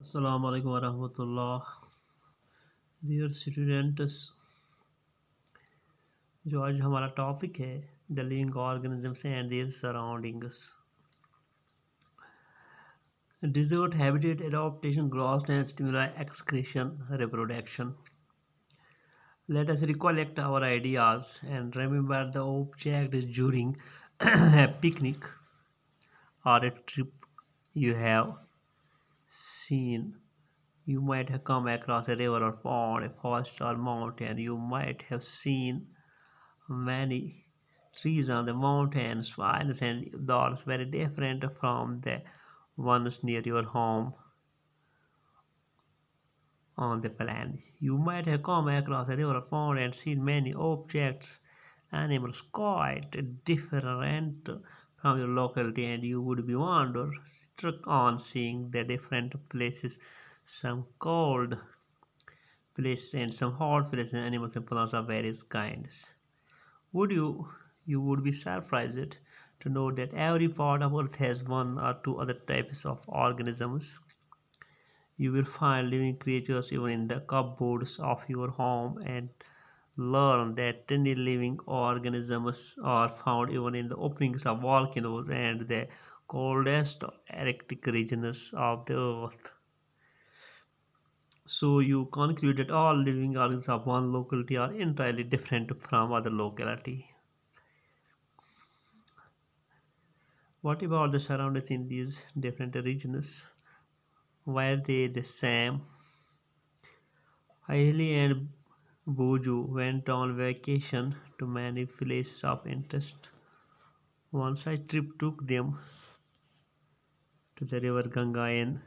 अस्सलाम वालेकुम वरहमतुल्लाह। Dear students, जो आज हमारा टॉपिक है the living organisms and their surroundings. Desert habitat adaptation grassland stimuli excretion reproduction. Let us recollect our ideas and remember the object during a picnic or a trip you have seen. You might have come across a river or pond, a forest or mountain. You might have seen many trees on the mountains, vines and those very different from the ones near your home on the plain. You might have come across a river or pond and seen many objects, animals quite different from your locality, and you would be wonder struck on seeing the different places, some cold places and some hot places, animals and plants of various kinds. Would you would be surprised to know that every part of Earth has one or two other types of organisms. You will find living creatures even in the cupboards of your home and learn that tiny living organisms are found even in the openings of volcanoes and the coldest Arctic regions of the earth. So you conclude that all living organisms of one locality are entirely different from other locality. What about the surroundings in these different regions? Were they the same? Hailey and Boju went on vacation to many places of interest. One side trip took them to the river Ganga in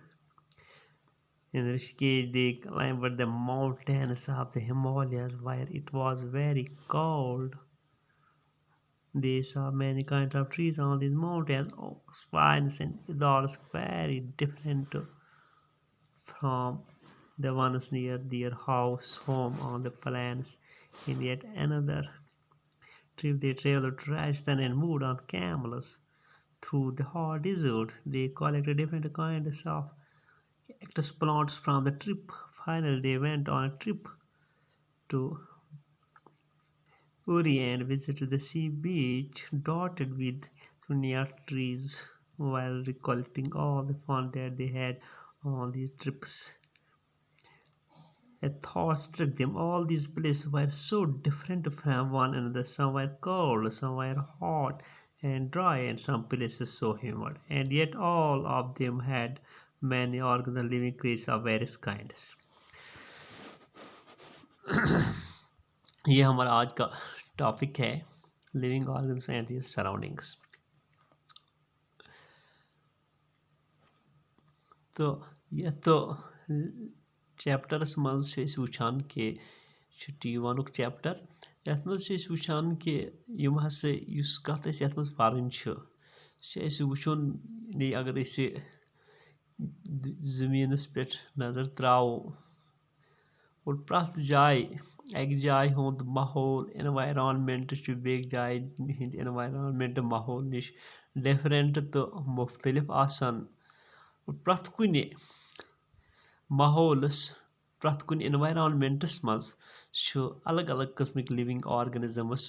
Rishikesh. They climbed the mountains of the Himalayas where it was very cold. They saw many kinds of trees on these mountains, oaks, pines, and others very different from the ones near their house home on the plains. In yet another trip, they traveled to Rajasthan and moved on camels through the hot desert. They collected different kinds of cactus plants from the trip. Finally, they went on a trip to Uri and visited the sea beach dotted with tunia trees while recollecting all the fun that they had on these trips. A thought struck them. All these places were so different from one another. Some were cold, some were hot and dry, and some places so humid. And yet all of them had many organisms living creatures of various kinds. ये हमारा आज का topic है living organs and their surroundings. तो यह तो चैप्टरस मज वुचान कि टी1 चैप्टर यथ मज वुचान कि यम हसा कत यथ मज पर्न वुचन अगर ज़मीनस पे नज़र त्रावो और प्रथ जाए एक जाए हुंद माहौल एनवायरनमेंट बेक जाए हिंद एनवायरनमेंट माहौल नश डिफरेंट तो मुख्तलिफ आसान और प्रथ कुन माहौलस प्रथ कुन एनवायरनमेंटस मज अलग अलग किस्मिक लिविंग ऑर्गेनिजम्स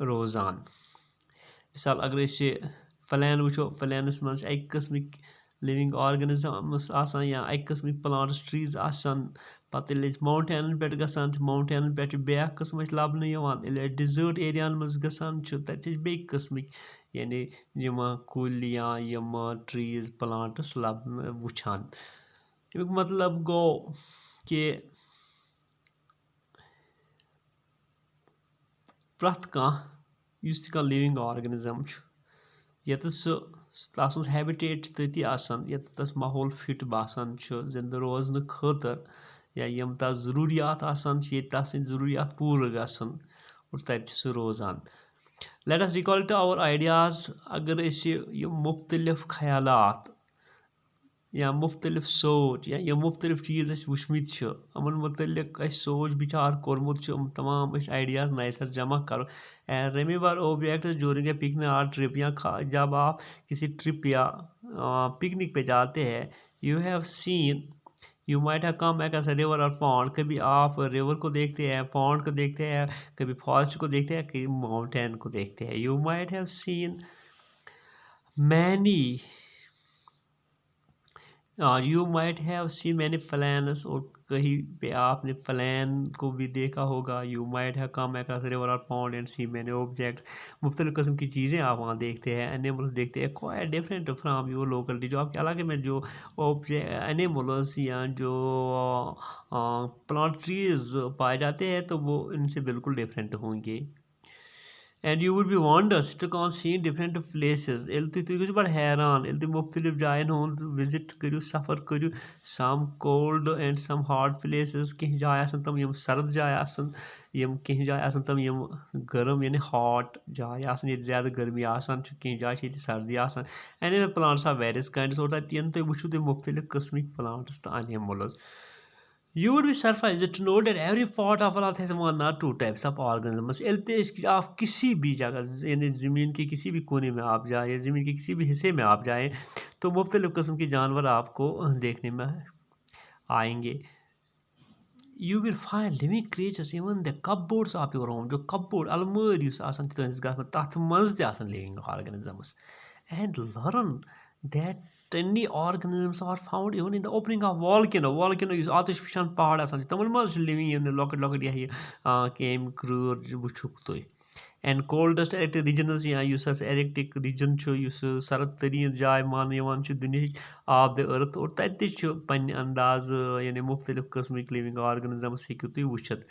रोजान। मिसाल अगर प्लान वो प्लानस मज एक किस्मिक लिविंग ऑर्गेनिजम्स आसान या एक किस्मिक प्लांट्स ट्रीज आसान पत माउंटेन पे गसान माउंटेन पे ब्या किस्म लबन डिजर्ट एरियान मज गसान तत बे किस्मिक यानी कुल या यम ट्रीज प्लांट्स लबन वुचान। अमुक मतलब गो कि प्रथ कह लिविंग ऑर्गेनिजम यत तस हैबिटेट तती आसान यत तस माहौल फिट बासान जिंद रोजन खतर या यम तस जरूरियात आसान तस जरूरियात पूर गसन और तत रोजान। Let us recall to our ideas. अगर यम मुख्तलिफ ख्यालात या मुख्तलिफ सोच या मुख्तलिफ चीज़ वुचमित अमन मुतलिक सोच विचार कोरमुत तमाम आइडियाज नए सर जमा करो and remember objects during a picnic और ट्रिप या जब आप किसी ट्रिप या पिकनिक पे जाते हैं You have seen, you might have come across a river or pond. कभी आप रिवर को देखते हैं, पॉन्ड को देखते हैं, कभी फॉरेस्ट को देखते हैं, कभी माउंटेन को देखते हैं. You might have seen many, और you might have seen many plants, और कहीं पे आपने प्लान को भी देखा होगा. You might have come across river और pond and see many objects. मुख्तलिफ़ किस्म की चीज़ें आप वहाँ देखते हैं, एनिमल्स देखते हैं, quite different from your locality. जो आपके इलाके में जो ऑब्जेक्ट एनिमल्स या जो प्लांट ट्रीज पाए जाते हैं तो वो इनसे बिल्कुल डिफरेंट होंगे. And you would be wonders to come see different places. Elti tu kuch bad हैरान, elti मुख्तलिफ जायन हों visit करियो, सफ़र करियो. Some cold and some hot places. कहीं जाए आसन तम यम सर्द जाए आसन, यम कहीं जाए आसन तम यम गर्म यानी hot जाए आसन, ये ज़्यादा गर्मी आसन कहीं जाए ये सर्दी आसन. Anyway, plants are various kinds. और तीन तो वुचु ते मुख्तलिफ किस्मिक plants तो animals. You would be surprised to know that every part of earth has one or two types of organisms. आप किसी भी जगह यानी ज़मीन के किसी भी कोने में आप जाए, ज़मीन के किसी भी हिस्से में आप जाएँ तो मुख्तलिफ़ किस्म के जानवर आपको देखने में आएंगे. You will find living creatures even the cupboards of your home. जो cupboard अलमारी युस आसान तुहंदिस घर में तथ मंज ते आसान living organisms. And learn that tiny organisms are found even in the opening of volcano. Volcano is आतिश फिशान पहाड़ आसान तमन मंज living in the locket locket यह केम क्रूर वुचुक तुई. And coldest Arctic regions या युस Arctic region छु युस सरद तरीन जाय मान यवान छु दुनिया ऑफ द अर्थ, और तते छु पन्ने अंदाज यानी मुख्तलिफ किस्मिक लिविंग ऑर्गेनिजम्स हेकु तुई वुचत.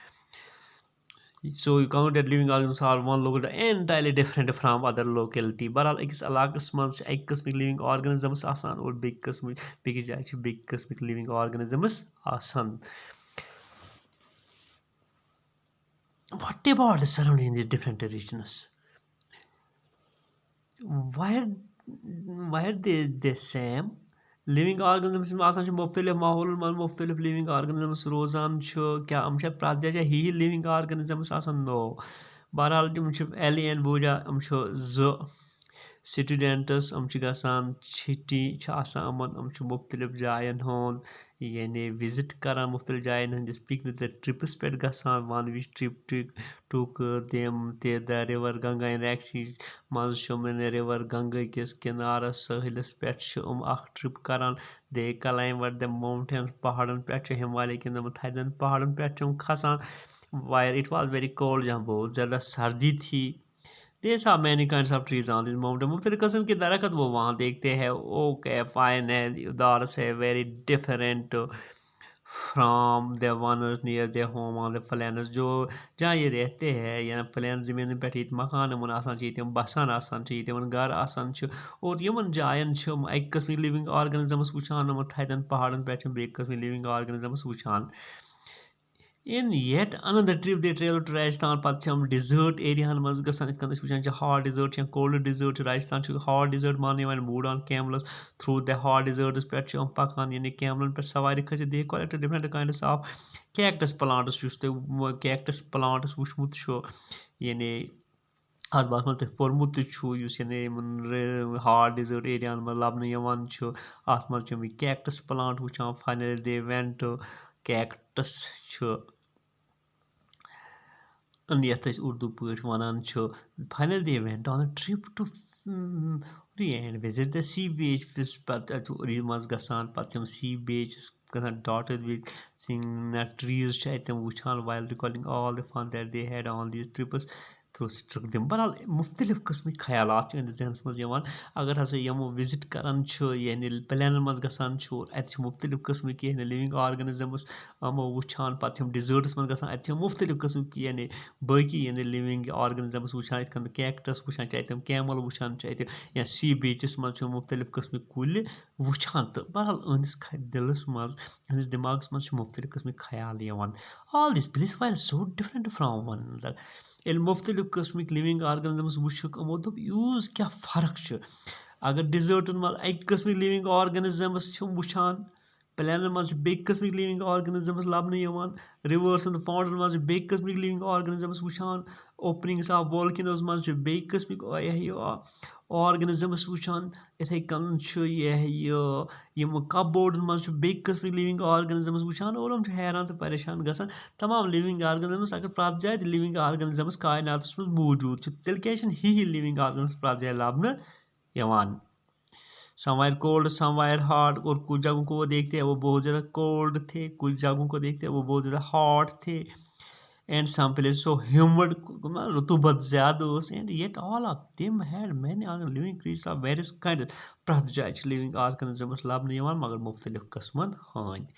So you count that living organisms are one located entirely different from other locality. बहरहाल अकिस इलाकस मज एक किस्मिक लिविंग ऑर्गेनिजम्स आसान और बेक किस्मिक बेकिस जाय छु बेक किस्मिक लिविंग ऑर्गेनिजम्स आसान. What about the surrounding these different regions? Why are they same? Living organisms में आसान मुख्तलिफ माहौल में मुख्तलिफ लिविंग ऑर्गेनिजम्स रोजान क्या हम प्रत जाए ही लिविंग ऑर्गेनिजम्स आसान. नो. बहरहाल हम एलियन बूझा हम जो स्टूडेंट्स हम गसान छुट्टी हम मुख्तलिफ जायन हूँ यानी विजिट कर मुख्तलिफ जायन हंदिस पिकनिक ट्रिप्स पे गसान. One which trip took them to the river Ganga in actually मज रिवर गंगा किस किनारस सहलस पे ट्रिप करान. They climb were the mountain पहाड़न पे हिमालय के थदन पहाड़न पे खसान. Where it was very cold, जहाँ बहुत ज़्यादा सर्दी थी. They saw many kinds of trees on this mountain. मुख्तलिफ किस्म के दरख्त वो वहाँ देखते हैं. ओक है, पाइन है, उदारस है, very different from the ones near the home on the plains. जो जहाँ ये रहते हैं या प्लेन ज़मीन पे मकान यमन आसान तम बसान आसान तमन घर आसान. और यमन जायन एक किस्म लिविंग ऑर्गेनिजम्स वुचान थदन पहाड़न पे बेक किस्म लिविंग ऑर्गेनिजम्स वुचान. In yet another trip they travel to Rajasthan. Path desert area maz gasan it kan hot desert या cold desert. Rajasthan hot desert मान यवन moved on camels through the hot desert पे pakan यानी camel पे सवारी खसे. They collect different kinds of cactus plants. Juice cactus plants वुचमुत छो यानी अत बात मत पोरमुत छु युस यानी hot desert area में लबन यवन छु. अत मज cactus plant वुचान. Finally they went to cactus छु यथ उर्दू पे one. Finally they went on a trip to and visit the sea beach. पे मज गसान पे sea beach dotted with seeing trees वुचान while recalling all the fun that they had on these trips. Through struck them. बहरहाल मुख्तलिफ किस्म ख्यालात जहनस मज अगर हसा यम विजिट करान यानी प्लान मज गसान अत मुख्तलिफ किस्म की लिविंग ऑर्गेनिजम्स हम वुचान पे डिजर्ट्स मज गसान अत मुख्तलिफ किस्म की यानी बाकी यानी लिविंग ऑर्गेनिजम्स वुचान इत कैक्टस वुचान अतम कैमल वुचान या सी बीचस मज मुख्तलिफ किस्म कुल वुचान. तो बहरहाल अहंदिस दिलस मज अहंदिस दिमागस मज मुख्तलिफ किस्म ख्याल यवान. All this place were so different from one another. ये मुख्तलिफ किस्मिक लिविंग ऑर्गेनिजम्स वुचुक यमो दोप यूज क्या फ़र्क. अगर डिजर्टन मज एक किस्मिक लिविंग ऑर्गेनिजम्स वुचान प्लानन मज बेक किस्मिक लिविंग ऑर्गेनिजम्स लबने यवान रिवर्स एंड फाउंडन मज बेक किस्मिक लिविंग ऑर्गेनिजम्स वुचान ओपनिंग्स ऑफ वोल्केनोज मज बेक किस्मिक ऑर्गेनिजम्स वुचान इथे कन यम कपबोर्डन मज बेक किस्मिक लिविंग ऑर्गेनिजम्स वुचान और हम हैरान तो परेशान गसान तमाम लिविंग ऑर्गेनिजम्स अगर प्रत जाए लिविंग ऑर्गेनिजम्स कायनातस मज मौजूद तेल क्या ही लिविंग ऑर्गेनिजम्स प्रत जाए लबने यवान समवायर कोल्ड समवायर हॉट और कुछ जगहों को वो देखते हैं वो बहुत ज़्यादा कोल्ड थे कुछ जगहों को देखते हैं वो बहुत ज़्यादा हॉट थे and some place so humid रुतूबत ज़्यादा and yet all of them had many living creatures of various kind प्रत जाए लिविंग ऑर्गेनिजम्स लबने मगर मुख्तलिफ किस्मन हंद